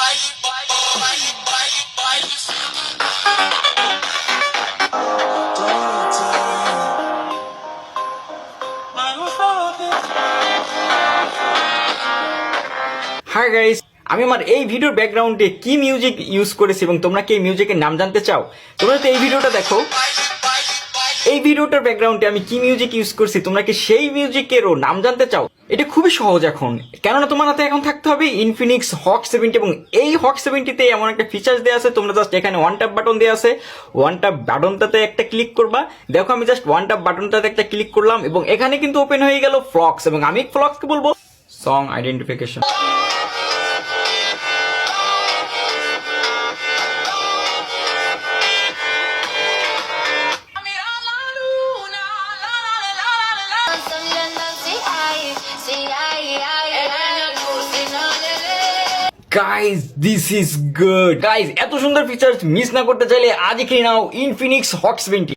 Hi guys, আমি আমার এই ভিডিওর ব্যাকগ্রাউন্ডে কি মিউজিক ইউজ করেছি এবং তোমরা কি এই মিউজিকের নাম জানতে চাও? তোমরা তো এই ভিডিওটা দেখো। এই ভিডিওটার ব্যাকগ্রাউন্ডে আমি কি মিউজিক ইউজ করছি, তোমরা কি সেই মিউজিকেরও নাম জানতে চাও? এটা খুবই সহজ এখন, কেননা তোমার হাতে এখন থাকতে হবে ইনফিনিক্স হক 70 এবং এই হক 70তে এমন একটা ফিচার্স দেওয়া আছে, তোমরা জাস্ট এখানে ওয়ান ট্যাপ বাটন দেওয়া আছে, ওয়ান ট্যাপ বাটনটাতে একটা ক্লিক করবা। দেখো আমি জাস্ট ওয়ান ট্যাপ বাটনটাতে একটা ক্লিক করলাম এবং এখানে কিন্তু ওপেন হয়ে গেল ফ্লক্স, এবং আমি ফ্লক্সকে বলবো song identification. Guys this is good. Guys এত সুন্দর ফিচার্স মিস না করতে চাইলে আজই কিনে নাও ইনফিনিক্স হক 70।